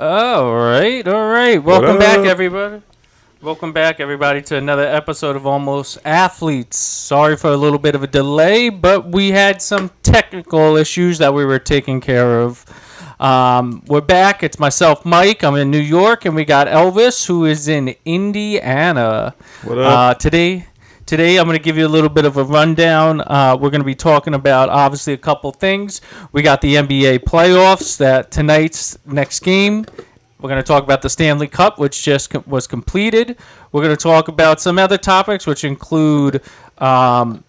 All right, all right. What Welcome back, up? everybody. Welcome back, everybody, to another episode of Almost Athletes. Sorry for a little bit of a delay, but we had some technical issues that we were taking care of. We're back. It's myself, Mike. I'm in New York, and we got Elvis, who is in Indiana. What up? Today, I'm going to give you a little bit of a rundown. We're going to be talking about, obviously, a couple things. We got the NBA playoffs, that tonight's next game. We're going to talk about the Stanley Cup, which just was completed. We're going to talk about some other topics, which include the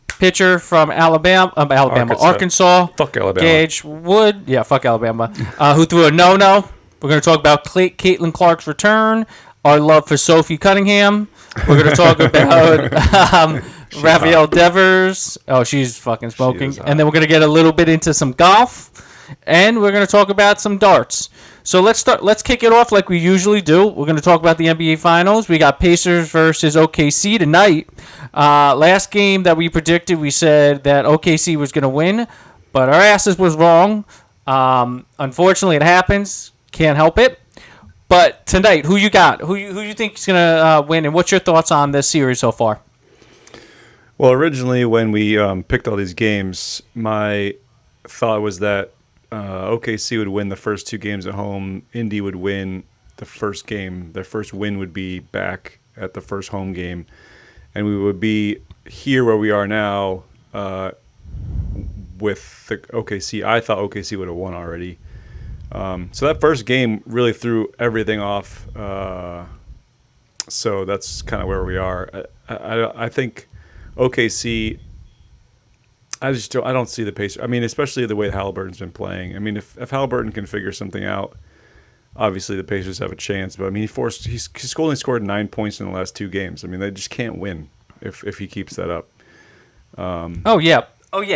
pitcher from Arkansas. Fuck Alabama. Gage Wood. Yeah, fuck Alabama. Who threw a no-no. We're going to talk about Caitlin Clark's return, our love for Sophie Cunningham. We're going to talk about Rafael Devers. Oh, she's fucking smoking. And then we're going to get a little bit into some golf. And we're going to talk about some darts. So let's kick it off like we usually do. We're going to talk about the NBA Finals. We got Pacers versus OKC tonight. Last game that we predicted, we said that OKC was going to win, but our asses was wrong. Unfortunately, it happens. Can't help it. But tonight, who you got? Who you think is going to win, and what's your thoughts on this series so far? Well, originally when we picked all these games, my thought was that OKC would win the first two games at home. Indy would win the first game. Their first win would be back at the first home game. And we would be here where we are now with the OKC. I thought OKC would have won already. So that first game really threw everything off. So that's kind of where we are. I think OKC... I don't see the Pacers. I mean, especially the way Halliburton's been playing. I mean, if Halliburton can figure something out, obviously the Pacers have a chance. But I mean, he's only scored 9 points in the last two games. I mean, they just can't win if he keeps that up. Oh yeah,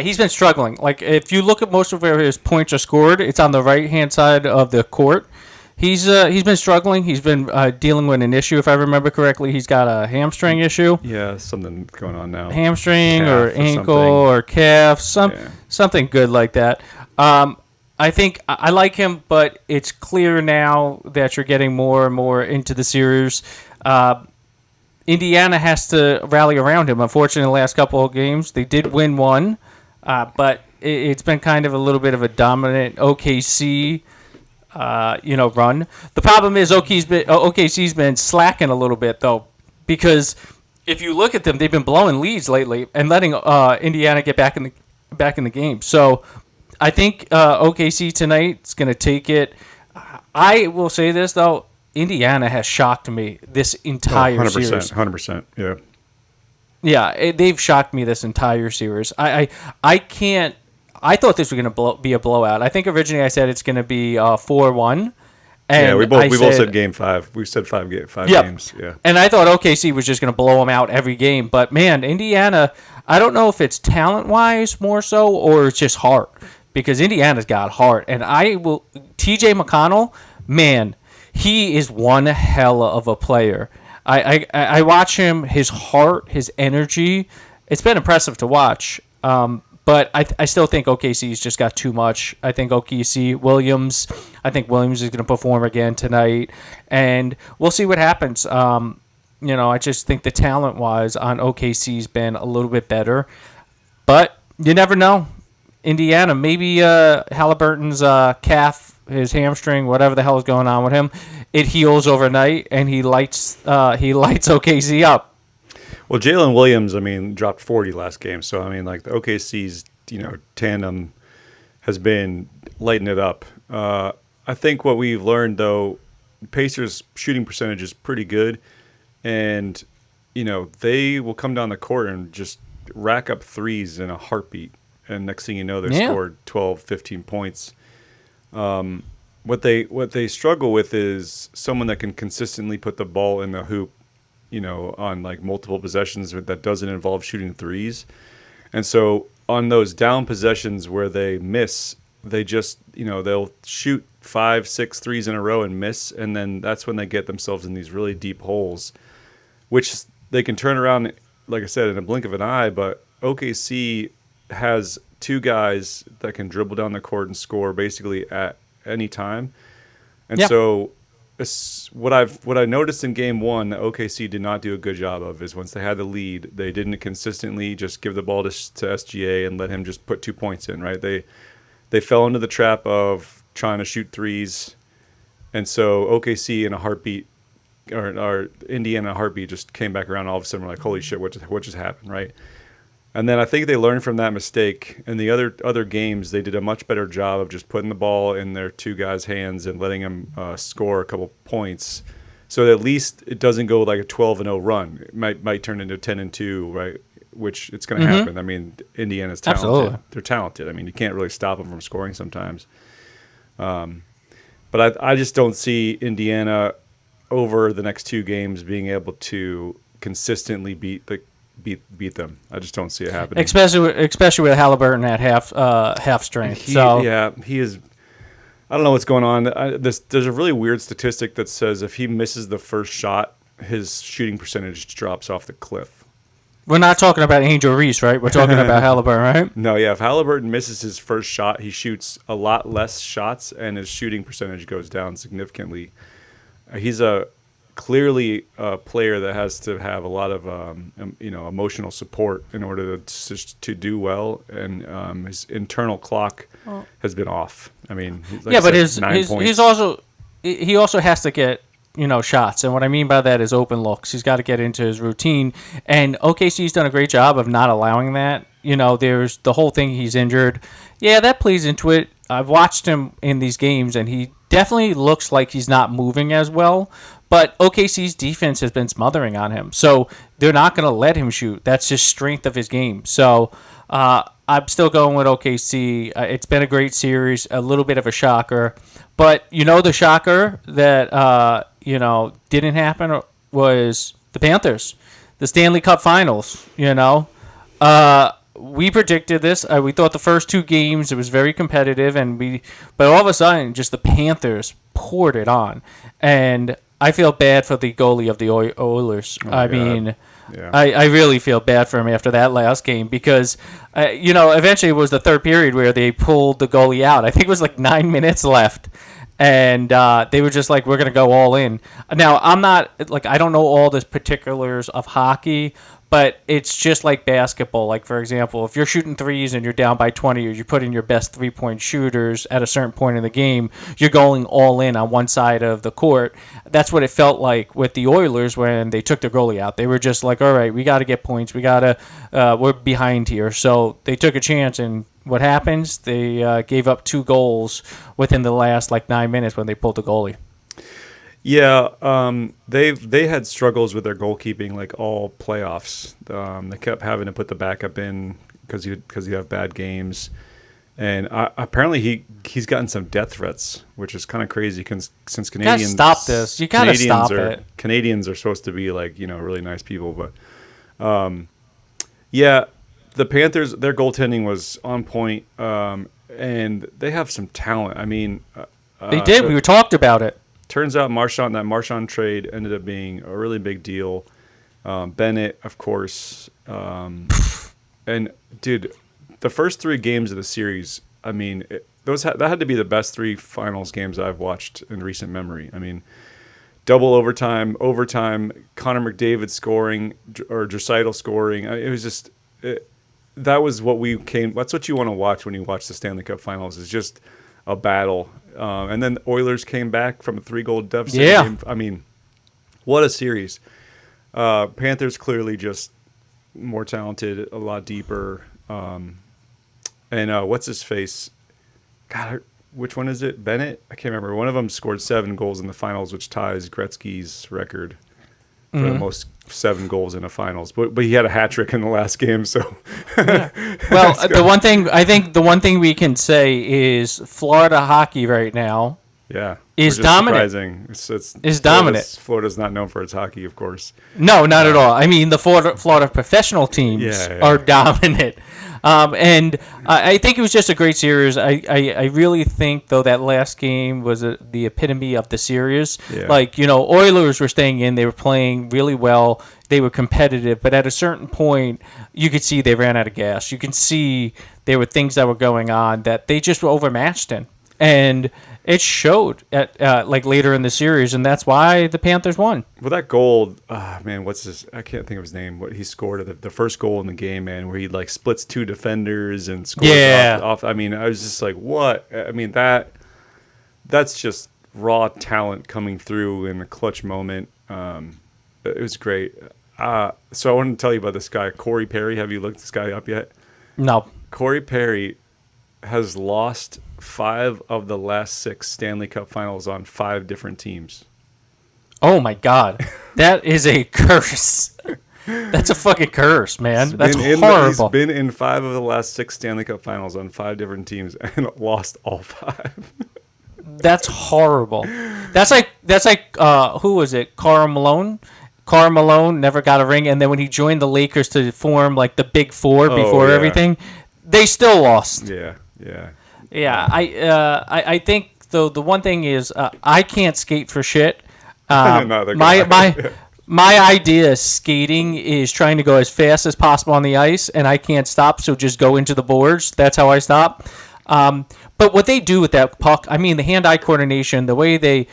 he's been struggling. Like if you look at most of where his points are scored, it's on the right hand side of the court. He's been struggling. He's been dealing with an issue. If I remember correctly, he's got a hamstring issue. Yeah, something going on now. Hamstring or ankle or calf, something good like that. I think I like him, but it's clear now that you're getting more and more into the series. Indiana has to rally around him. Unfortunately, the last couple of games, they did win one, but it's been kind of a little bit of a dominant OKC run. The problem is OKC's been slacking a little bit, though, because if you look at them, they've been blowing leads lately and letting Indiana get back in the game. So I think OKC tonight is going to take it. I will say this, though. Indiana has shocked me this entire series. 100%. Yeah. Yeah, they've shocked me this entire series. I can't. I thought this was going to be a blowout. I think originally I said it's going to be 4-1. Yeah, we both said Game 5. We said five games. Yeah. And I thought OKC was just going to blow them out every game. But, man, Indiana, I don't know if it's talent-wise more so or it's just heart. Because Indiana's got heart. And TJ McConnell, man, he is one hell of a player. I watch him, his heart, his energy. It's been impressive to watch. But I still think OKC's just got too much. I think Williams is going to perform again tonight. And we'll see what happens. I just think the talent-wise on OKC's been a little bit better. But you never know. Indiana, maybe Halliburton's calf, his hamstring, whatever the hell is going on with him, it heals overnight, and he lights OKC up. Well, Jalen Williams, dropped 40 last game. So, the OKC's, tandem has been lighting it up. I think what we've learned, though, Pacers' shooting percentage is pretty good. And, they will come down the court and just rack up threes in a heartbeat. And next thing you know, they scored 12, 15 points. What they struggle with is someone that can consistently put the ball in the hoop, on multiple possessions that doesn't involve shooting threes. And so on those down possessions where they miss, they just, they'll shoot 5, 6 threes in a row and miss. And then that's when they get themselves in these really deep holes, which they can turn around, like I said, in a blink of an eye. But OKC has two guys that can dribble down the court and score basically at any time. And Yeah. so what I noticed in game one that OKC did not do a good job of is once they had the lead, they didn't consistently just give the ball to SGA and let him just put 2 points in, right? They fell into the trap of trying to shoot threes. And so OKC in a heartbeat, or Indiana in a heartbeat, just came back around. And all of a sudden, we're like, holy shit, what just happened, right? And then I think they learned from that mistake. In the other games, they did a much better job of just putting the ball in their two guys' hands and letting them score a couple points, so that at least it doesn't go like a 12-0 run. It might turn into 10-2, right? Which it's going to happen. I mean, Indiana's talented. Absolutely. They're talented. I mean, you can't really stop them from scoring sometimes. But I just don't see Indiana over the next two games being able to consistently beat them. I just don't see it happening. Especially with Halliburton at half strength. He is. I don't know what's going on. There's a really weird statistic that says if he misses the first shot, his shooting percentage drops off the cliff. We're not talking about Angel Reese, right? We're talking about Halliburton, right? No, yeah. If Halliburton misses his first shot, he shoots a lot less shots, and his shooting percentage goes down significantly. He's clearly a player that has to have a lot of emotional support in order to do well, and his internal clock has been off. I mean, but he also has to get shots, and what I mean by that is open looks. He's got to get into his routine, and OKC's done a great job of not allowing that. There's the whole thing, he's injured. Yeah, that plays into it. I've watched him in these games, and he definitely looks like he's not moving as well. But OKC's defense has been smothering on him, so they're not going to let him shoot. That's just strength of his game. So I'm still going with OKC. It's been a great series, a little bit of a shocker. But the shocker that didn't happen was the Panthers, the Stanley Cup Finals. We predicted this. We thought the first two games it was very competitive, but all of a sudden, just the Panthers poured it on, and I feel bad for the goalie of the Oilers. Yeah. I really feel bad for him after that last game because, eventually it was the third period where they pulled the goalie out. I think it was like 9 minutes left, and they were just like, we're going to go all in. Now, I don't know all the particulars of hockey, but it's just like basketball. Like, for example, if you're shooting threes and you're down by 20 or you put in your best three-point shooters at a certain point in the game, you're going all in on one side of the court. That's what it felt like with the Oilers when they took the goalie out. They were just like, all right, we got to get points. We're behind here. So they took a chance, and what happens? They gave up 2 goals within the last 9 minutes when they pulled the goalie. Yeah, they had struggles with their goalkeeping all playoffs. They kept having to put the backup in because you have bad games, and apparently he's gotten some death threats, which is kind of crazy since Canadians. You gotta stop this. You gotta stop it. Canadians are supposed to be really nice people, but yeah, the Panthers, their goaltending was on point, and they have some talent. I mean, they did. We talked about it. Turns out that Marchand trade ended up being a really big deal. Bennett, of course. And, dude, the first 3 games of the series, I mean, that had to be the best 3 finals games I've watched in recent memory. I mean, double overtime, Connor McDavid scoring, or Draisaitl scoring. It was just that was what that's what you want to watch when you watch the Stanley Cup Finals, is just a battle. And then the Oilers came back from a 3-goal deficit. Yeah. Game. I mean, what a series. Panthers clearly just more talented, a lot deeper. And what's his face? God, which one is it? Bennett? I can't remember. One of them scored 7 goals in the finals, which ties Gretzky's record for the most 7 goals in the finals. But he had a hat trick in the last game, so. Yeah. Well, the one thing we can say is Florida hockey right now. Yeah, is dominant. Surprising. Is dominant. Florida's not known for its hockey, of course. No, not at all. I mean, the Florida professional teams are dominant. And I think it was just a great series. I really think, though, that last game was the epitome of the series. Yeah. Oilers were staying in. They were playing really well. They were competitive. But at a certain point, you could see they ran out of gas. You can see there were things that were going on that they just were overmatched in. And it showed at like later in the series, and that's why the Panthers won. Well, that goal, man, what's his? I can't think of his name. What he scored the first goal in the game, man, where he like splits two defenders and scores off. I mean, I was just like, what? I mean, that's just raw talent coming through in a clutch moment. It was great. So I want to tell you about this guy, Corey Perry. Have you looked this guy up yet? No. Corey Perry has lost 5 of the last 6 Stanley Cup Finals on 5 different teams. Oh my God, that is a curse. That's a fucking curse, man. That's horrible. He's been in 5 of the last 6 Stanley Cup Finals on 5 different teams and lost all 5. That's horrible. That's like who was it? Karl Malone. Karl Malone never got a ring, and then when he joined the Lakers to form like the Big Four before everything, they still lost. Yeah. I think though the one thing is I can't skate for shit. No, my idea of skating is trying to go as fast as possible on the ice, and I can't stop, so just go into the boards. That's how I stop. But what they do with that puck, I mean, the hand-eye coordination, the way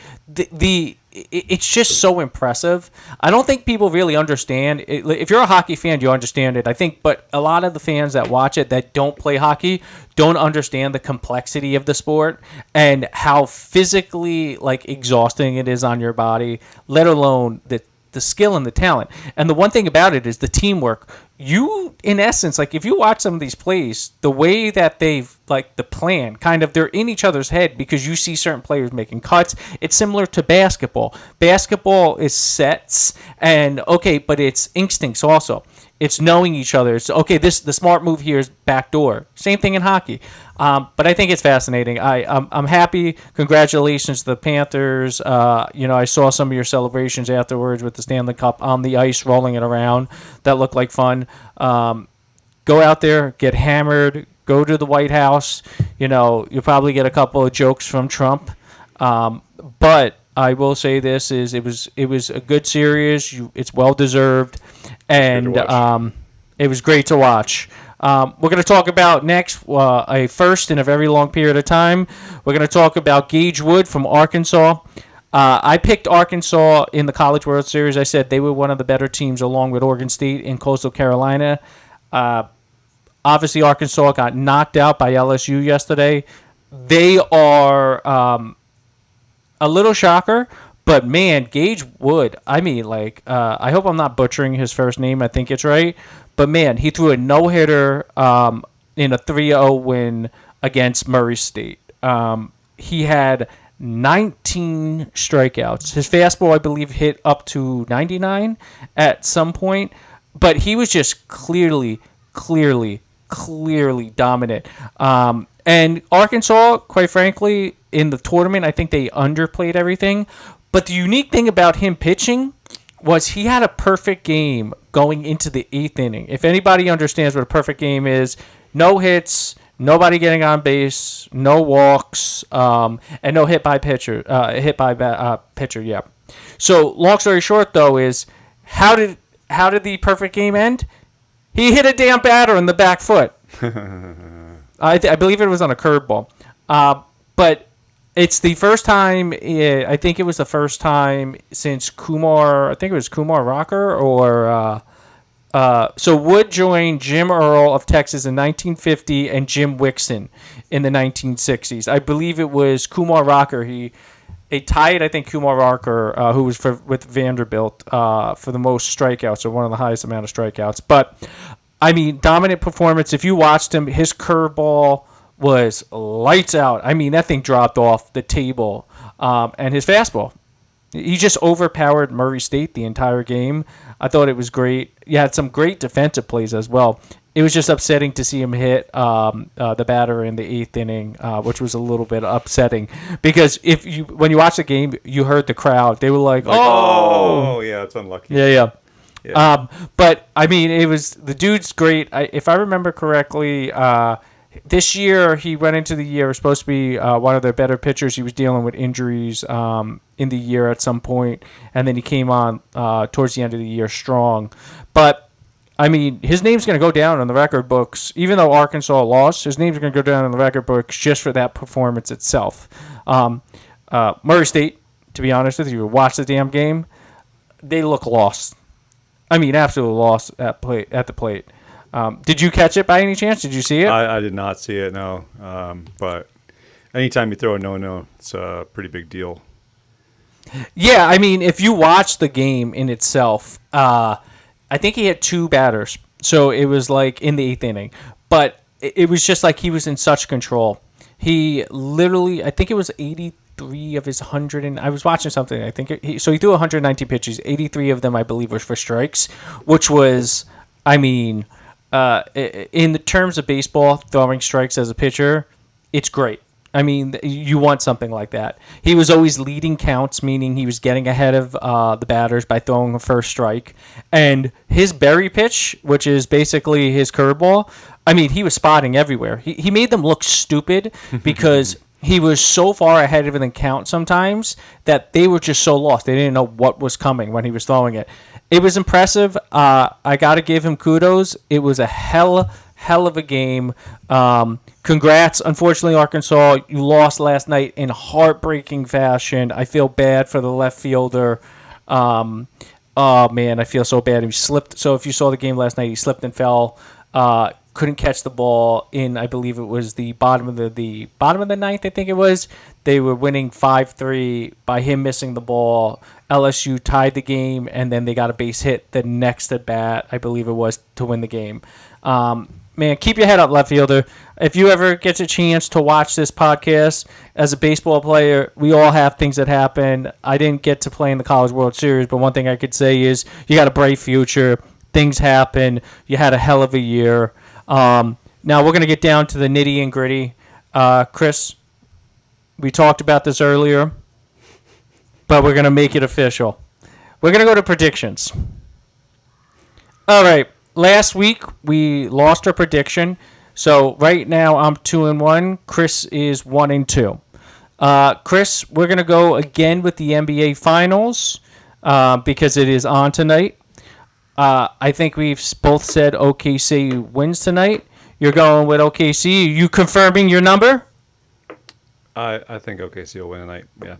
it's just so impressive. I don't think people really understand. If you're a hockey fan, you understand it, I think. But a lot of the fans that watch it that don't play hockey don't understand the complexity of the sport and how physically exhausting it is on your body, let alone the skill and the talent. And the one thing about it is the teamwork. You, in essence, if you watch some of these plays, the way that they've, the plan, kind of, they're in each other's head because you see certain players making cuts. It's similar to basketball. Basketball is sets, and, but it's instincts also. It's knowing each other. It's, the smart move here is backdoor. Same thing in hockey. But I think it's fascinating. I'm happy. Congratulations to the Panthers. I saw some of your celebrations afterwards with the Stanley Cup on the ice, rolling it around. That looked like fun. Go out there, get hammered, go to the White House. You'll probably get a couple of jokes from Trump. But I will say this is it was a good series. It's well deserved, and it was great to watch. We're going to talk about next a first in a very long period of time. We're going to talk about Gage Wood from Arkansas. I picked Arkansas in the College World Series. I said they were one of the better teams along with Oregon State and Coastal Carolina. Obviously, Arkansas got knocked out by LSU yesterday. They are a little shocker, but man, Gage Wood, I hope I'm not butchering his first name. I think it's right. But man, he threw a no-hitter in a 3-0 win against Murray State. He had 19 strikeouts. His fastball, I believe, hit up to 99 at some point. But he was just clearly dominant. And Arkansas, quite frankly, in the tournament, I think they underplayed everything. But the unique thing about him pitching was he had a perfect game going into the 8th inning. If anybody understands what a perfect game is, no hits, nobody getting on base, no walks, and no hit by pitcher. Yeah. So long story short, though, is how did the perfect game end? He hit a damn batter in the back foot. I believe it was on a curveball. But it's the first time, I think it was the first time since Kumar Rocker or... So Wood joined Jim Earl of Texas in 1950 and Jim Wixon in the 1960s. I believe it was Kumar Rocker. They tied, I think, Kumar Rocker, who was with Vanderbilt, for the most strikeouts, or one of the highest amount of strikeouts. But, I mean, dominant performance. If you watched him, his curveball was lights out. I mean, that thing dropped off the table. And his fastball. He just overpowered Murray State the entire game. I thought it was great. You had some great defensive plays as well. It was just upsetting to see him hit the batter in the 8th inning, which was a little bit upsetting. Because when you watch the game, you heard the crowd. They were like, oh, yeah, it's unlucky. Yeah. But, I mean, the dude's great. If I remember correctly, this year, he went into the year supposed to be one of their better pitchers. He was dealing with injuries in the year at some point, and then he came on towards the end of the year strong. But, I mean, his name's going to go down in the record books. Even though Arkansas lost, his name's going to go down in the record books just for that performance itself. Murray State, to be honest with you, watch the damn game. They look lost. I mean, absolutely lost at the plate. Did you catch it by any chance? Did you see it? I did not see it, no. But anytime you throw a no-no, it's a pretty big deal. Yeah, I mean, if you watch the game in itself, I think he had 2 batters. So it was like in the 8th inning. But it was just like he was in such control. He literally, I think it was 83 of his 100, and I was watching something. I think so. He threw 190 pitches. 83 of them, I believe, were for strikes, which was, I mean, in the terms of baseball, throwing strikes as a pitcher, it's great. I mean, you want something like that. He was always leading counts, meaning he was getting ahead of the batters by throwing a first strike. And his berry pitch, which is basically his curveball, I mean, he was spotting everywhere. He made them look stupid because he was so far ahead of the count sometimes that they were just so lost. They didn't know what was coming when he was throwing it. It was impressive. I got to give him kudos. It was a hell of a game. Congrats. Unfortunately, Arkansas, you lost last night in heartbreaking fashion. I feel bad for the left fielder. Oh, man, I feel so bad. He slipped. So if you saw the game last night, he slipped and fell. Couldn't catch the ball in, I believe it was the bottom of the ninth, I think it was. They were winning 5-3 by him missing the ball. LSU tied the game, and then they got a base hit the next at bat, I believe it was, to win the game. Man, keep your head up, left fielder. If you ever get a chance to watch this podcast, as a baseball player, we all have things that happen. I didn't get to play in the College World Series, but one thing I could say is you got a bright future. Things happen. You had a hell of a year. Now we're going to get down to the nitty and gritty. Chris, we talked about this earlier, but we're going to make it official. We're going to go to predictions. All right. Last week, we lost our prediction. So right now, I'm 2-1. Chris is 1-2. Chris, we're going to go again with the NBA Finals because it is on tonight. I think we've both said OKC wins tonight. You're going with OKC. Are you confirming your number? I think OKC will win tonight, yeah.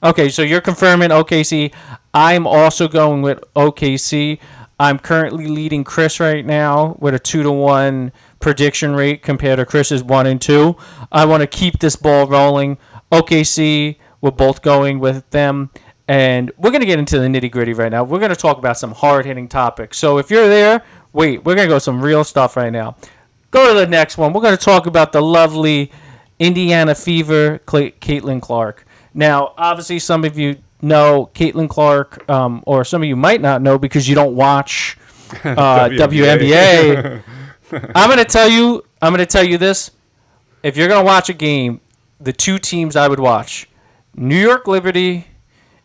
Okay, so you're confirming OKC. I'm also going with OKC. I'm currently leading Chris right now with a 2-1 prediction rate compared to Chris's 1-2. I want to keep this ball rolling. OKC, we're both going with them. And we're going to get into the nitty-gritty right now. We're going to talk about some hard-hitting topics. So if you're there, wait, we're going to go some real stuff right now. Go to the next one. We're going to talk about the lovely Indiana Fever, Caitlin Clark. Now, obviously, some of you know Caitlin Clark, or some of you might not know because you don't watch WNBA. I'm going to tell you this. If you're going to watch a game, the 2 teams I would watch, New York Liberty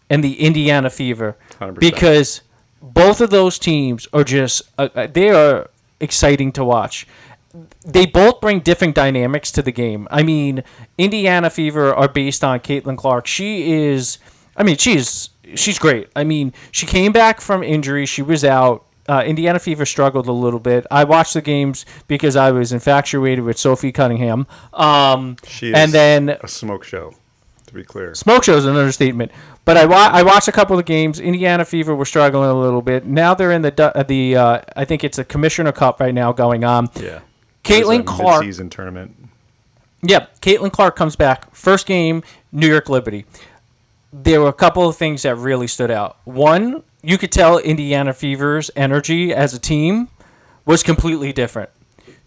and the Indiana Fever, 100%. Because both of those teams are just they are exciting to watch. They both bring different dynamics to the game. I mean, Indiana Fever are based on Caitlin Clark. She's great. I mean, she came back from injury. She was out. Indiana Fever struggled a little bit. I watched the games because I was infatuated with Sophie Cunningham. She is and then a smoke show, to be clear. Smoke show is an understatement. But I watched a couple of games. Indiana Fever were struggling a little bit. Now they're in the I think it's a Commissioner Cup right now going on. Yeah. Caitlin Clark. Mid-season tournament. Yep. Caitlin Clark comes back. First game, New York Liberty. There were a couple of things that really stood out. One, you could tell Indiana Fever's energy as a team was completely different.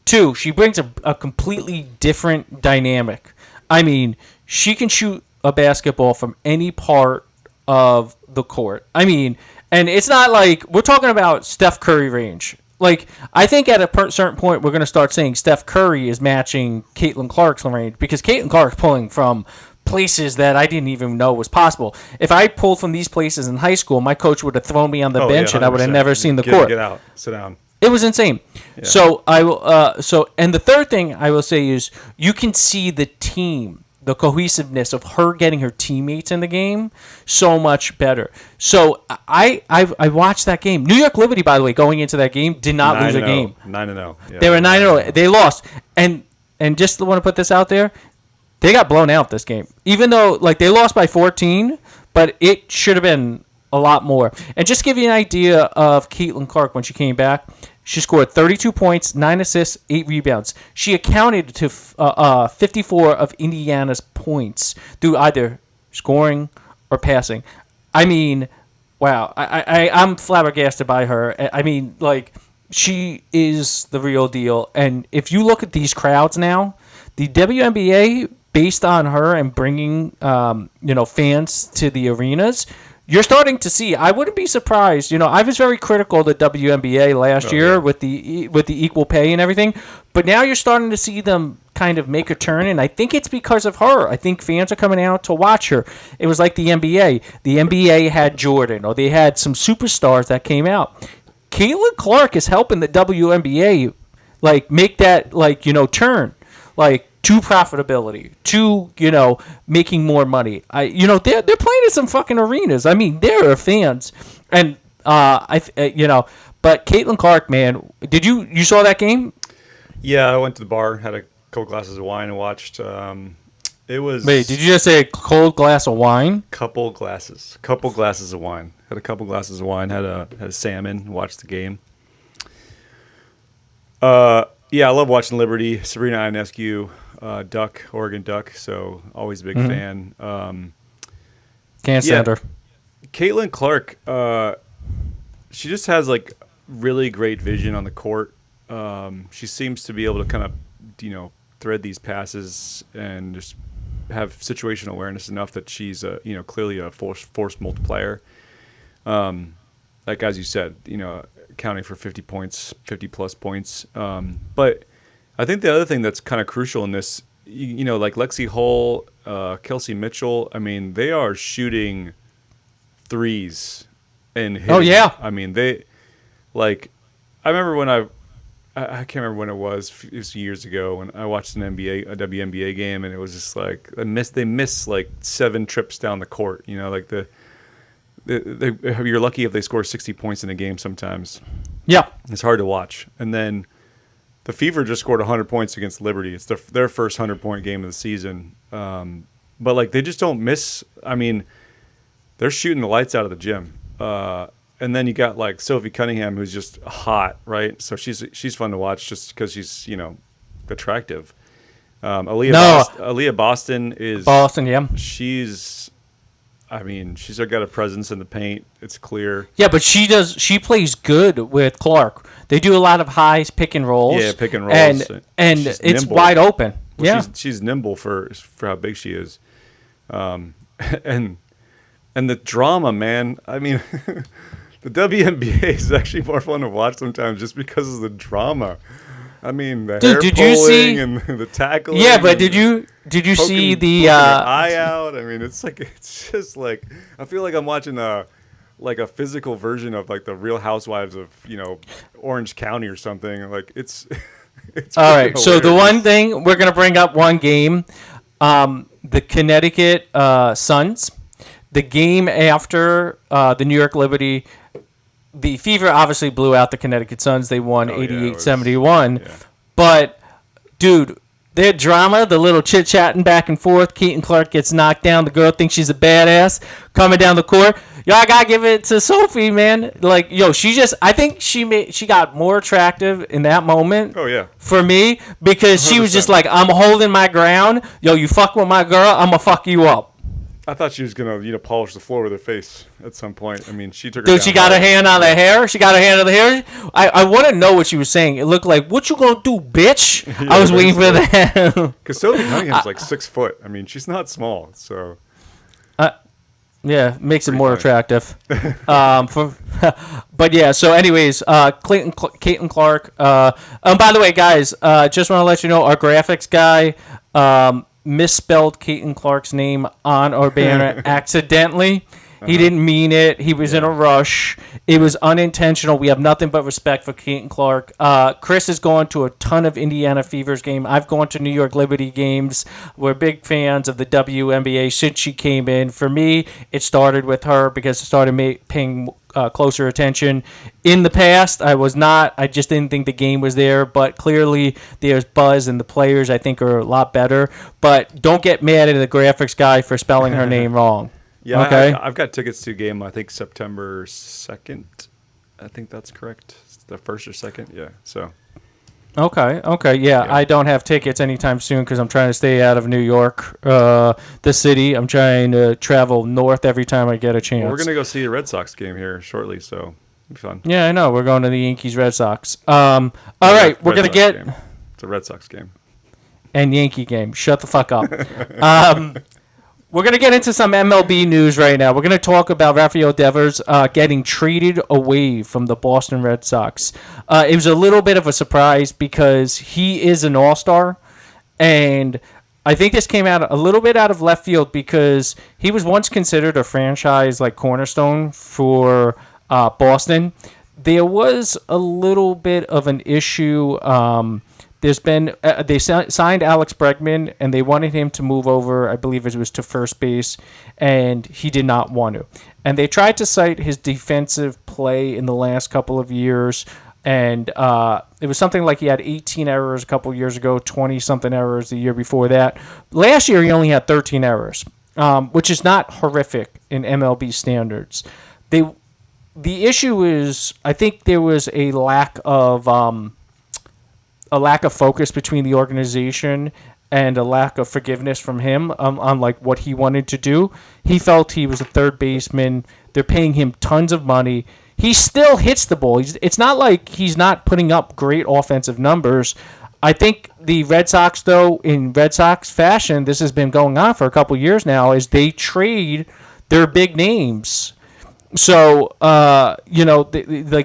Two, she brings a completely different dynamic. I mean, she can shoot a basketball from any part of the court. I mean, and it's not like we're talking about Steph Curry range. Like, I think at a certain point we're going to start saying Steph Curry is matching Caitlin Clark's range because Caitlin Clark's pulling from places that I didn't even know was possible. If I pulled from these places in high school, my coach would have thrown me on the bench and I would have never seen the court. Get out. Sit down. It was insane. Yeah. So I will. And the third thing I will say is you can see the team, the cohesiveness of her getting her teammates in the game so much better. So I watched that game. New York Liberty, by the way, going into that game, did not lose a game. 9-0. Yeah, they were 9-0. They lost. And just want to put this out there. They got blown out this game, even though like they lost by 14, but it should have been a lot more. And just to give you an idea of Caitlin Clark when she came back, she scored 32 points, 9 assists, 8 rebounds. She accounted to 54 of Indiana's points through either scoring or passing. I mean, wow, I'm flabbergasted by her. I mean, like, she is the real deal. And if you look at these crowds now, the WNBA, based on her and bringing fans to the arenas, you're starting to see. I wouldn't be surprised. I was very critical of the WNBA last year with the equal pay and everything, but now you're starting to see them kind of make a turn, and I think it's because of her. I think fans are coming out to watch her. It was like the NBA. The NBA had Jordan, or they had some superstars that came out. Caitlin Clark is helping the WNBA like make that turn to profitability, to making more money. They're playing in some fucking arenas. I mean, there are fans, and but Caitlin Clark, man, did you saw that game? Yeah, I went to the bar, had a couple glasses of wine, and watched. It was. Wait, did you just say a cold glass of wine? Couple glasses of wine. Had a couple glasses of wine. Had a salmon. Watched the game. Yeah, I love watching Liberty. Sabrina Ionescu, Oregon Duck. So always a big fan. Can't stand her. Caitlin Clark, she just has like really great vision on the court. She seems to be able to kind of, thread these passes and just have situational awareness enough that she's clearly a force multiplier. Like as you said, accounting for 50 plus points. But I think the other thing that's kind of crucial in this, like Lexi Hull, Kelsey Mitchell, I mean, they are shooting threes and hitting. Oh, yeah. I mean, I remember when I can't remember when it was years ago when I watched a WNBA game, and it was just like they miss like 7 trips down the court. Like you're lucky if they score 60 points in a game sometimes. Yeah. It's hard to watch. And then the Fever just scored 100 points against Liberty. It's their first 100-point game of the season. But like they just don't miss. I mean, they're shooting the lights out of the gym. And then you got like Sophie Cunningham, who's just hot, right? So she's fun to watch just because she's attractive. Aaliyah Boston is Boston, yeah. She's got a presence in the paint. It's clear. Yeah, but she plays good with Clark. They do a lot of high pick and rolls. Yeah, pick and rolls. And she's it's nimble. wide open. Well, yeah. She's nimble for how big she is. And the drama, man. I mean, the WNBA is actually more fun to watch sometimes just because of the drama. I mean, the hair pulling and the tackling. Yeah, but did you see the eye out? I mean, it's just like I feel like I'm watching a physical version of like the Real Housewives of Orange County or something. Like it's all right. Hilarious. So the one thing we're gonna bring up one game, the Connecticut Suns, the game after the New York Liberty. The Fever obviously blew out the Connecticut Suns. They won 88-71. Yeah. But, dude, their drama, the little chit-chatting back and forth, Caitlin Clark gets knocked down. The girl thinks she's a badass coming down the court. I got to give it to Sophie, man. Like, I think she got more attractive in that moment. Oh, yeah. For me, because 100%. She was just like, I'm holding my ground. You fuck with my girl, I'm going to fuck you up. I thought she was gonna, polish the floor with her face at some point. I mean, she took her. Dude, she got her hand on the hair. She got her hand on the hair. I want to know what she was saying. It looked like, "What you gonna do, bitch?" Yeah, I was waiting for that. Because Sophie Cunningham's like 6 foot. I mean, she's not small, so. Yeah, makes it more attractive. But yeah. So, anyways, Caitlin Clark. And by the way, guys, just want to let you know, our graphics guy. Misspelled Caitlin Clark's name on our banner accidentally. He didn't mean it. He was in a rush. It was unintentional. We have nothing but respect for Caitlin Clark. Chris has gone to a ton of Indiana Fevers game. I've gone to New York Liberty games. We're big fans of the WNBA since she came in. For me, it started with her because I started paying closer attention. In the past, I was not. I just didn't think the game was there. But clearly, there's buzz, and the players I think are a lot better. But don't get mad at the graphics guy for spelling her name wrong. Yeah, okay. I've got tickets to a game. I think September 2nd. I think that's correct. It's the 1st or 2nd. Yeah. So. Okay. Yeah, I don't have tickets anytime soon because I'm trying to stay out of New York, the city. I'm trying to travel north every time I get a chance. Well, we're gonna go see a Red Sox game here shortly, so it'll be fun. Yeah, I know. We're going to the Yankees Red Sox. All right, we're gonna get game. It's a Red Sox game. And Yankee game. Shut the fuck up. We're going to get into some MLB news right now. We're going to talk about Rafael Devers getting traded away from the Boston Red Sox. It was a little bit of a surprise because he is an all-star, and I think this came out a little bit out of left field because he was once considered a franchise like cornerstone for Boston. There was a little bit of an issue. There's been they signed Alex Bregman, and they wanted him to move over, I believe it was to first base, and he did not want to. And they tried to cite his defensive play in the last couple of years, and it was something like he had 18 errors a couple of years ago, 20-something errors the year before that. Last year, he only had 13 errors, which is not horrific in MLB standards. The issue is, I think there was a lack of focus between the organization and a lack of forgiveness from him on like what he wanted to do. He felt he was a third baseman. They're paying him tons of money. He still hits the ball. It's not like he's not putting up great offensive numbers. I think the Red Sox, though, in Red Sox fashion, this has been going on for a couple years now, is they trade their big names. So, like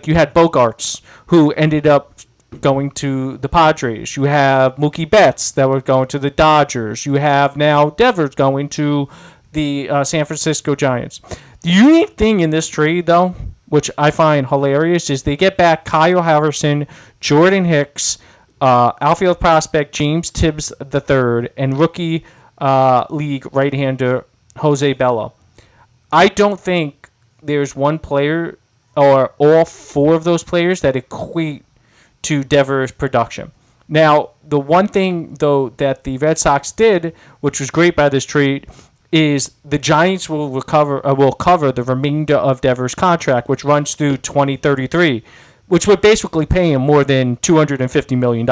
you had Bogarts, who ended up going to the Padres. You have Mookie Betts that was going to the Dodgers. You have now Devers going to the San Francisco Giants. The unique thing in this trade, though, which I find hilarious, is they get back Kyle Harrison, Jordan Hicks, outfield prospect James Tibbs III, and rookie league right-hander Jose Bello. I don't think there's one player or all four of those players that equate to Devers' production. Now, the one thing, though, that the Red Sox did, which was great by this trade, is the Giants will cover the remainder of Devers' contract, which runs through 2033, which would basically pay him more than $250 million.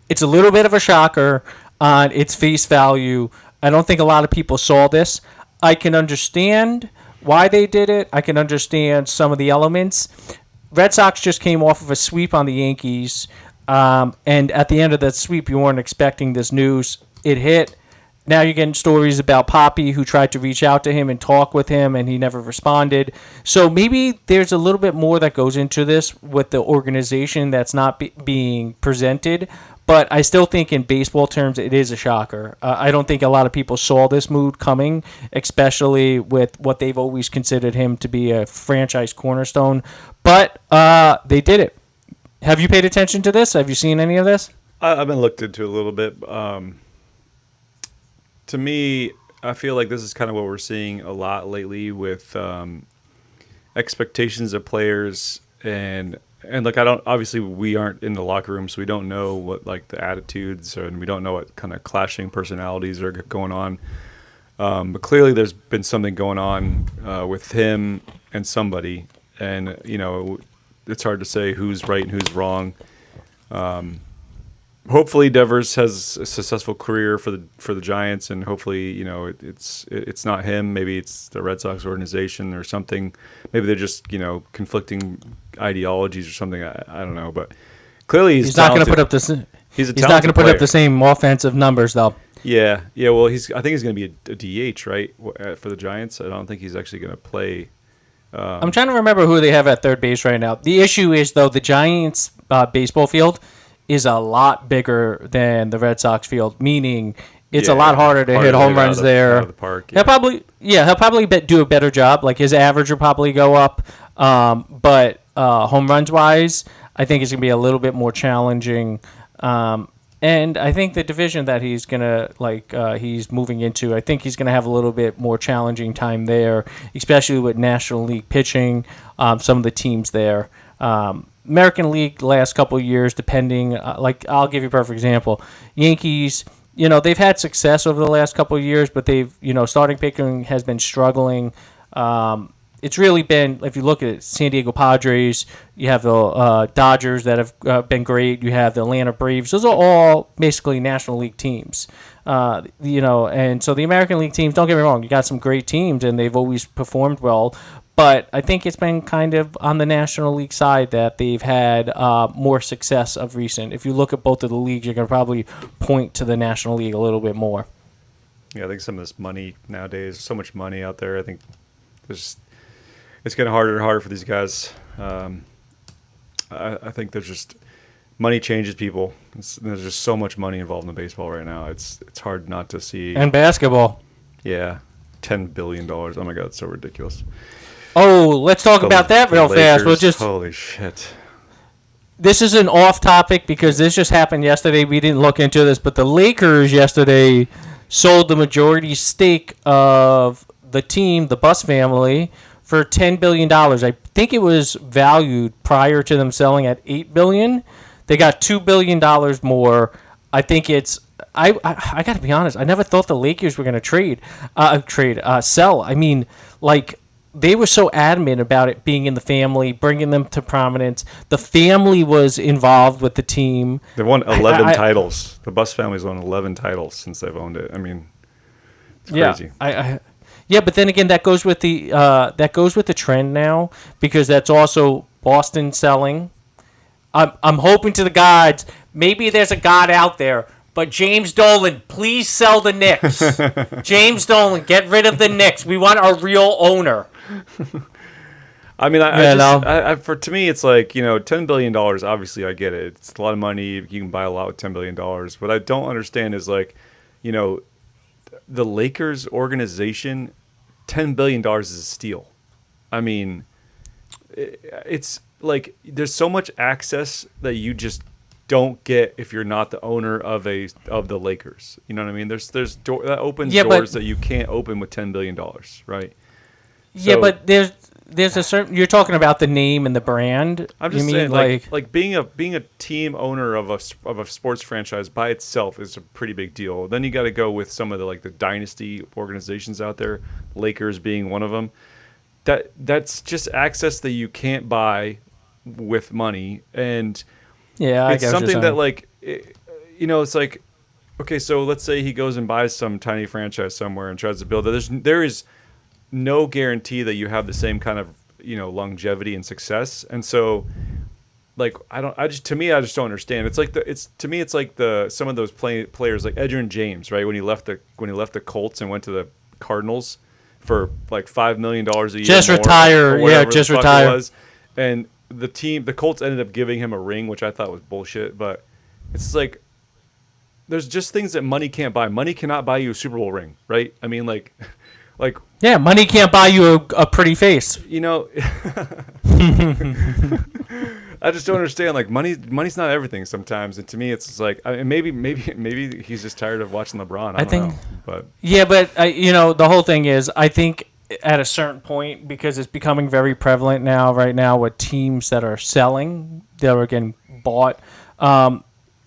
It's a little bit of a shocker on its face value. I don't think a lot of people saw this. I can understand why they did it. I can understand some of the elements. Red Sox just came off of a sweep on the Yankees, and at the end of that sweep, you weren't expecting this news. It hit. Now you're getting stories about Poppy, who tried to reach out to him and talk with him, and he never responded. So maybe there's a little bit more that goes into this with the organization that's not being presented. But I still think in baseball terms, it is a shocker. I don't think a lot of people saw this move coming, especially with what they've always considered him to be a franchise cornerstone. But they did it. Have you paid attention to this? Have you seen any of this? I've been looked into a little bit. To me, I feel like this is kind of what we're seeing a lot lately with expectations of players and like obviously we aren't in the locker room, so we don't know what like the attitudes and we don't know what kind of clashing personalities are going on. But clearly there's been something going on with him and somebody, and it's hard to say who's right and who's wrong. Hopefully Devers has a successful career for the Giants, and hopefully it's not him. Maybe it's the Red Sox organization or something. Maybe they're just conflicting ideologies or something. I don't know, but clearly he's not going to put up this. He's not going to put up the same offensive numbers though. Yeah. Well, I think he's going to be a DH, right, for the Giants. I don't think he's actually going to play. I'm trying to remember who they have at third base right now. The issue is though the Giants baseball field is a lot bigger than the Red Sox field, meaning it's a lot harder to hit home runs there. Out of the park, He'll probably do a better job. Like his average will probably go up, but home runs wise, I think it's gonna be a little bit more challenging. And I think the division that he's gonna he's moving into, I think he's gonna have a little bit more challenging time there, especially with National League pitching. Some of the teams there, American League last couple of years, depending. I'll give you a perfect example. Yankees, they've had success over the last couple of years, but they've starting pitching has been struggling. It's really been, if you look at it, San Diego Padres, you have the Dodgers that have been great, you have the Atlanta Braves. Those are all basically National League teams. And so the American League teams, don't get me wrong, you got some great teams, and they've always performed well. But I think it's been kind of on the National League side that they've had more success of recent. If you look at both of the leagues, you're going to probably point to the National League a little bit more. Yeah, I think some of this money nowadays, so much money out there, I think it's getting harder and harder for these guys. I think there's just money changes people. There's just so much money involved in baseball right now. It's hard not to see. And basketball. Yeah, $10 billion. Oh my God, it's so ridiculous. Oh, let's talk about that real fast. Holy shit. This is an off topic because this just happened yesterday. We didn't look into this, but the Lakers yesterday sold the majority stake of the team, the Bus family, for $10 billion. I think it was valued prior to them selling at $8 billion. They got $2 billion more. I think it's. I got to be honest. I never thought the Lakers were going to sell. I mean, they were so adamant about it being in the family, bringing them to prominence. The family was involved with the team. They've won 11 titles. The Bus family's won 11 titles since they've owned it. I mean, it's crazy. Yeah, but then again, that goes with the trend now because that's also Boston selling. I'm hoping to the gods. Maybe there's a god out there. But James Dolan, please sell the Knicks. James Dolan, get rid of the Knicks. We want our real owner. I mean, to me, it's like, $10 billion, obviously I get it. It's a lot of money. You can buy a lot with $10 billion. What I don't understand is the Lakers organization, $10 billion is a steal. I mean, it's like there's so much access that you just don't get if you're not the owner of the Lakers. You know what I mean? There's that opens doors that you can't open with $10 billion, right? Yeah, but there's a certain. You're talking about the name and the brand. I'm just saying, like being a team owner of a sports franchise by itself is a pretty big deal. Then you got to go with some of the dynasty organizations out there, Lakers being one of them. That's just access that you can't buy with money, and it's something that it's like, okay, so let's say he goes and buys some tiny franchise somewhere and tries to build it. There is no guarantee that you have the same kind of longevity and success, and so I just don't understand. It's like some of those players like Edgerrin James, right, when he left the Colts and went to the Cardinals for $5 million a year, just retire, just retire, and the Colts ended up giving him a ring, which I thought was bullshit, but it's like there's just things that money can't buy. Money cannot buy you a Super Bowl ring, right? I mean, yeah, money can't buy you a pretty face. I just don't understand. Money's not everything sometimes, and to me, it's just maybe he's just tired of watching LeBron. I don't know, but yeah, but the whole thing is, I think at a certain point, because it's becoming very prevalent right now with teams that are selling, that are getting bought.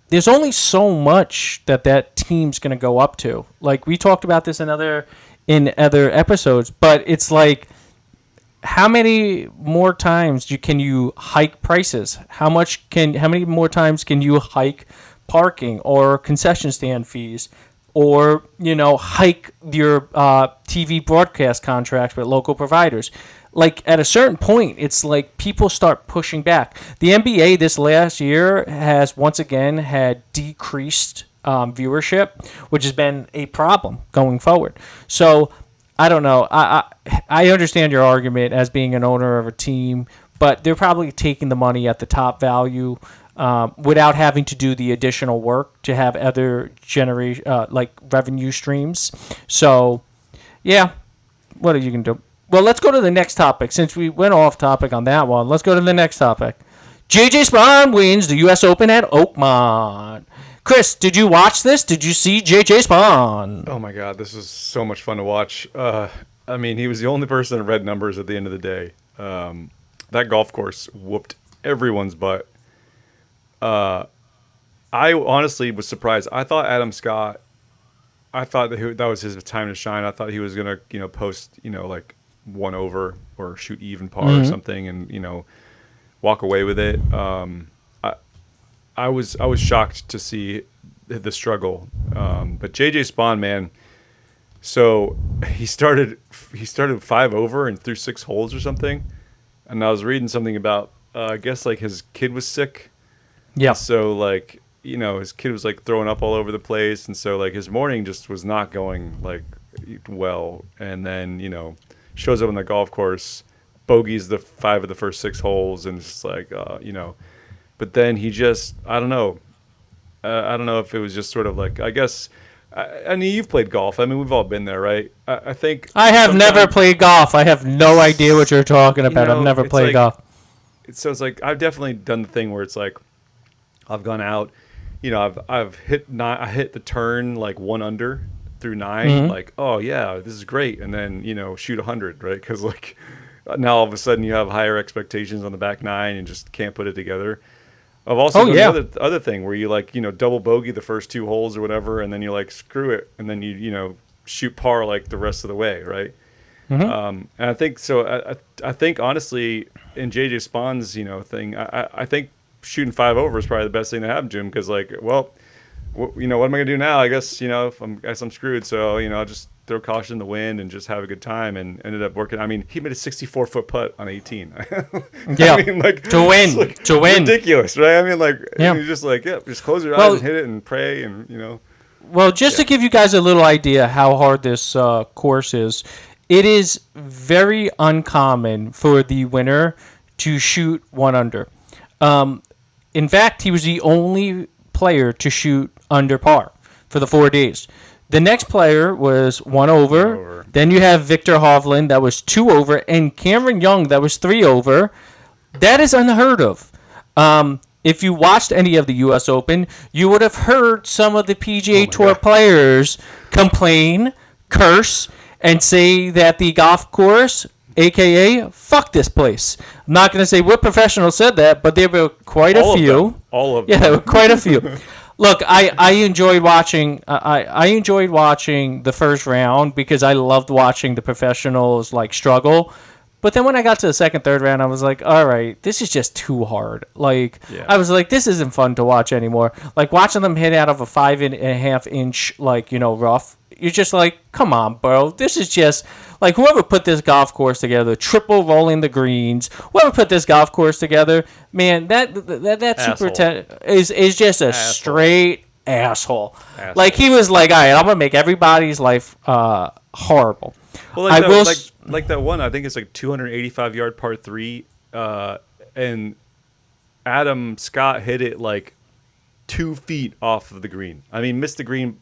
There's only so much that team's going to go up to. Like we talked about this in other episodes, but it's like, how many more times can you hike prices? How many more times can you hike parking or concession stand fees, or hike your TV broadcast contracts with local providers? At a certain point, it's like people start pushing back. The NBA this last year has once again had decreased viewership, which has been a problem going forward. So I don't know. I understand your argument as being an owner of a team, but they're probably taking the money at the top value without having to do the additional work to have other revenue streams. So, yeah, what are you going to do? Well, let's go to the next topic. Since we went off topic on that one, let's go to the next topic. JJ Spawn wins the U.S. Open at Oakmont. Chris, did you watch this? Did you see JJ Spawn? Oh my God, this is so much fun to watch. I mean, he was the only person that read numbers at the end of the day. That golf course whooped everyone's butt. I honestly was surprised. I thought Adam Scott. I thought that was his time to shine. I thought he was gonna, post, like 1 over or shoot even par or something, and walk away with it. I was shocked to see the struggle. But JJ Spawn, man. So he started 5 over and threw 6 holes or something. And I was reading something about I guess like his kid was sick. Yeah. So like, his kid was like throwing up all over the place, and so like his morning just was not going like well. And then, shows up on the golf course, bogeys the 5 of the first 6 holes, and it's just like but then he just, I don't know if it was just sort of like, I guess, I mean, you've played golf. I mean, we've all been there, right? I think I have never played golf. I have no idea what you're talking about. I've never played golf. So it's like, I've definitely done the thing where it's like, I've gone out, I've hit I hit the turn like 1 under through 9, like, oh yeah, this is great, and then shoot 100, right? Because like now all of a sudden you have higher expectations on the back 9 and just can't put it together. I've also done the other thing where you like double bogey the first 2 holes or whatever, and then you're like, screw it, and then you shoot par like the rest of the way, right? And I think so. I think honestly, in JJ Spawn's thing, I think shooting 5 over is probably the best thing that happened to him, because like, well, what am I gonna do now? I guess if I'm screwed, so I'll just throw caution in the wind and just have a good time, and ended up working. I mean, he made a 64-foot putt on 18. Yeah, I mean, like, to win, like to win, ridiculous, right? I mean, like, you're just like, just close your eyes and hit it and pray, and Well, just to give you guys a little idea how hard this course is, it is very uncommon for the winner to shoot 1 under. In fact, he was the only player to shoot under par for the 4 days. The next player was 1 over. Then you have Victor Hovland, that was 2 over, and Cameron Young, that was 3 over. That is unheard of. If you watched any of the U.S. Open, you would have heard some of the PGA Tour players complain, curse, and say that the golf course, a.k.a. fuck this place. I'm not going to say what professional said that, but there were quite a few. All of them. Yeah, there were quite a few. Look, I enjoyed watching. I enjoyed watching the first round because I loved watching the professionals like struggle. But then when I got to the second, third round, I was like, all right, this is just too hard. Like, I was like, this isn't fun to watch anymore. Like watching them hit out of a 5.5 inch rough. You're just like, come on, bro. This is just like whoever put this golf course together, triple rolling the greens. Whoever put this golf course together, man, that super is just a straight asshole. Like he was like, all right, I'm gonna make everybody's life horrible. Well, like that one, I think it's like 285-yard par 3, and Adam Scott hit it like 2 feet off of the green. I mean, missed the green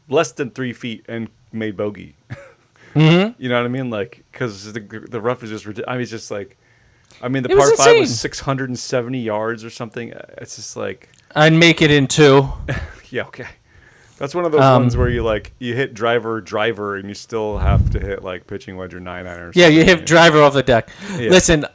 less than 3 feet and made bogey. You know what I mean? Like, because the rough is just ridiculous. I mean, it's just like, I mean, the par 5 was 670 yards or something. It's just like, I'd make it in 2. Yeah, okay. That's one of those ones where you hit driver, and you still have to hit like pitching wedge or 9-iron. Or something. Yeah, you hit driver off the deck. Yeah. Listen,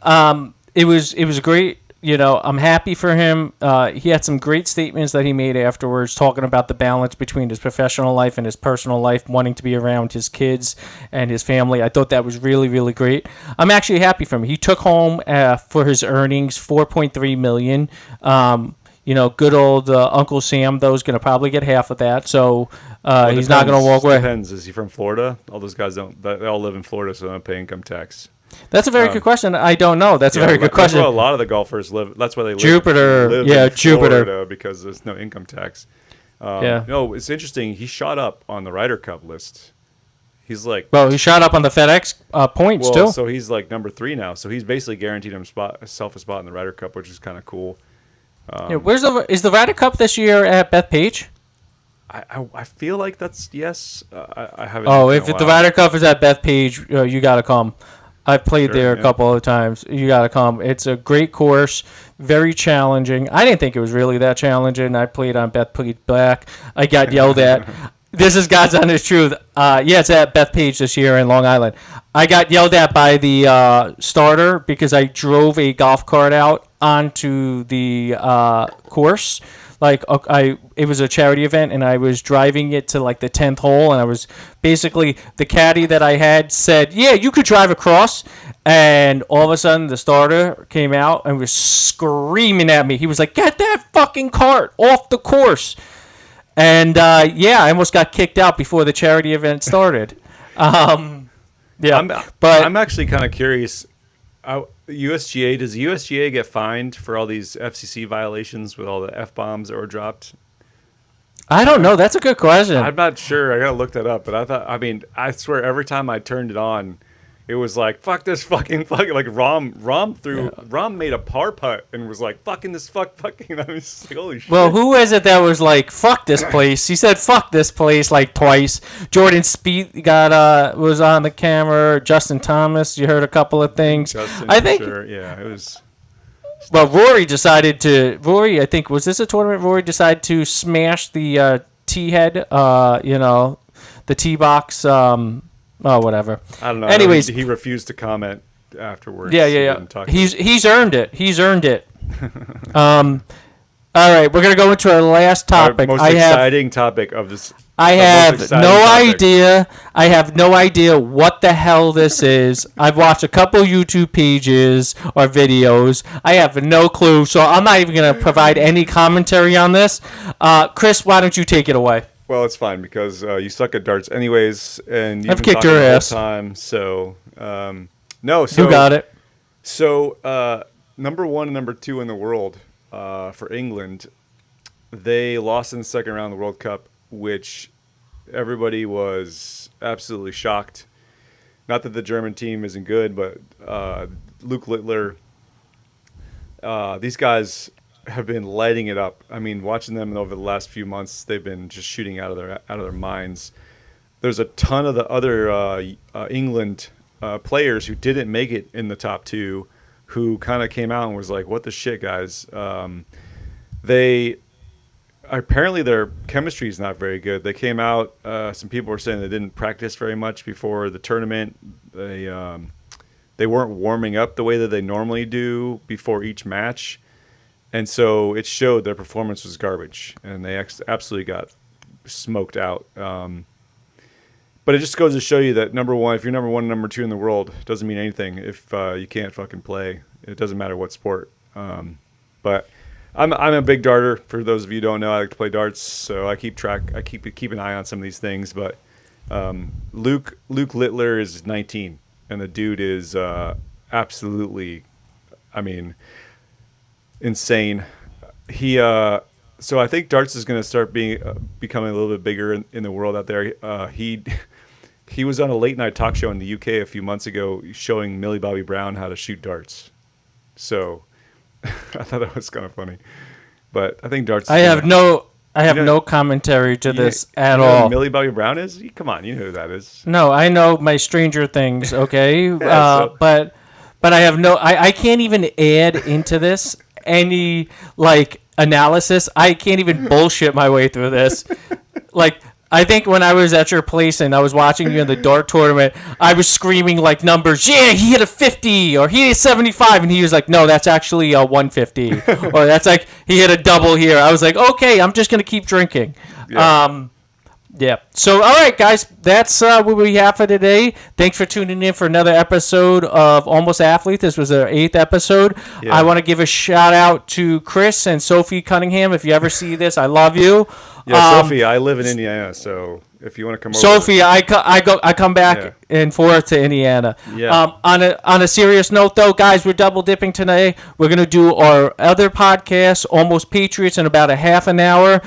it was great. I'm happy for him. He had some great statements that he made afterwards, talking about the balance between his professional life and his personal life, wanting to be around his kids and his family. I thought that was really, really great. I'm actually happy for him. He took home for his earnings $4.3 million. Good old Uncle Sam, though, is going to probably get half of that. So he's not going to walk away. Depends. Is he from Florida? All those guys they all live in Florida, so they don't pay income tax. That's a very good question. I don't know. That's a very good question. That's where a lot of the golfers live. That's why they live. Jupiter. Live in Florida, because there's no income tax. No, it's interesting. He shot up on the Ryder Cup list. He's like, well, he shot up on the FedEx points too. So he's like number 3 now. So he's basically guaranteed himself a spot in the Ryder Cup, which is kind of cool. Is the Ryder Cup this year at Bethpage? I feel like that's yes. I haven't. Oh, if the Ryder Cup is at Bethpage, you got to come. I've played there a yeah. couple of times. You got to come. It's a great course, very challenging. I didn't think it was really that challenging. I played on Bethpage Black. I got yelled at. This is God's honest truth. Yeah, it's at Bethpage this year in Long Island. I got yelled at by the starter because I drove a golf cart out onto the course. Like it was a charity event, and I was driving it to like the 10th hole, and I was basically the caddy that I had said, "Yeah, you could drive across." And all of a sudden, the starter came out and was screaming at me. He was like, "Get that fucking cart off the course!" And yeah, I almost got kicked out before the charity event started. Yeah, but I'm actually kind of curious. USGA, does the USGA get fined for all these FCC violations with all the F-bombs that were dropped? I don't know. That's a good question. I'm not sure. I gotta look that up. But I swear every time I turned it on, it was like, fuck this fucking like Rom made a par putt and was like, fucking this fucking. I was like, holy shit. Well, who is it that was like, fuck this place? He said, fuck this place like twice. Jordan Spieth was on the camera. Justin Thomas, you heard a couple of things. Justin, I think. sure. Yeah, it was. Well, I think, was this a tournament? Rory decided to smash the tee head, the tee box. Whatever. I don't know. Anyways, he refused to comment afterwards. Yeah. He's earned it. All right, we're gonna go into our last topic. Our most exciting topic of this. I have no idea what the hell this is. I've watched a couple YouTube pages or videos. I have no clue, so I'm not even gonna provide any commentary on this. Chris, why don't you take it away? Well, it's fine because you suck at darts anyways, and you've I've been kicked talking your the whole ass. time. So, no, so You got it. So, number one and number two in the world for England, they lost in the second round of the World Cup, which everybody was absolutely shocked. Not that the German team isn't good, but Luke Littler, these guys have been lighting it up. I mean, watching them over the last few months, they've been just shooting out of their minds. There's a ton of the other England players who didn't make it in the top two, who kind of came out and was like, "What the shit, guys?" They apparently their chemistry is not very good. They came out. Some people were saying they didn't practice very much before the tournament. They weren't warming up the way that they normally do before each match. And so it showed their performance was garbage, and they absolutely got smoked out. But it just goes to show you that, number one, if you're number one and number two in the world, it doesn't mean anything if you can't fucking play. It doesn't matter what sport. But I'm a big darter. For those of you who don't know, I like to play darts, so I keep an eye on some of these things. But Luke Littler is 19, and the dude is absolutely, insane. So I think darts is going to start becoming a little bit bigger in the world out there. He was on a late night talk show in the UK a few months ago showing Millie Bobby Brown how to shoot darts. So I thought that was kind of funny. But I think darts. I have no commentary to this at all. Who Millie Bobby Brown is? Come on, you know who that is. No, I know my Stranger Things. Okay, but I have I can't even add into this any analysis. I can't even bullshit my way through this. I think when I was at your place and I was watching you in the dart tournament, I was screaming numbers. Yeah, he hit a 50 or he hit 75, and he was like, "No, that's actually a 150," or that's he hit a double here. I was like, "Okay, I'm just gonna keep drinking." Yeah. Yeah. So, all right, guys, that's what we have for today. Thanks for tuning in for another episode of Almost Athlete. This was our 8th episode. Yeah. I want to give a shout out to Chris and Sophie Cunningham. If you ever see this, I love you. Yeah, Sophie, I live in Indiana, so if you want to come over. Sophie, I come back and forth to Indiana. Yeah. On a serious note, though, guys, we're double dipping today. We're going to do our other podcast, Almost Patriots, in about a half an hour.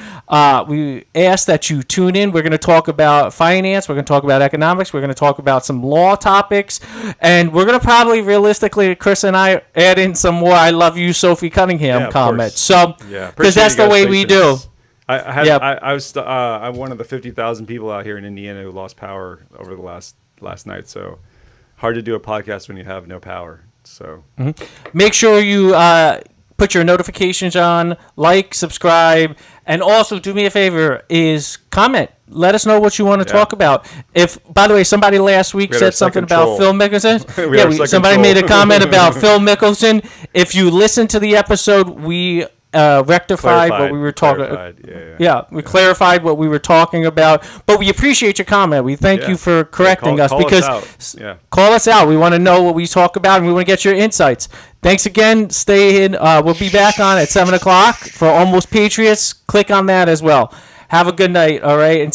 We ask that you tune in. We're going to talk about finance. We're going to talk about economics. We're going to talk about some law topics. And we're going to probably, realistically, Chris and I, add in some more I love you, Sophie Cunningham comments. So, because that's the way we do. I'm one of the 50,000 people out here in Indiana who lost power over the last night. So hard to do a podcast when you have no power. So Make sure you put your notifications on, like, subscribe, and also do me a favor is comment. Let us know what you want to talk about. If, by the way, somebody last week said something about Phil Mickelson. Somebody made a comment about Phil Mickelson. If you listen to the episode, we rectified what we were talking about. We clarified what we were talking about. But we appreciate your comment. We thank you for correcting us because call us out. We want to know what we talk about, and we want to get your insights. Thanks again. Stay in. We'll be back on at 7 o'clock for Almost Patriots. Click on that as well. Have a good night. All right. And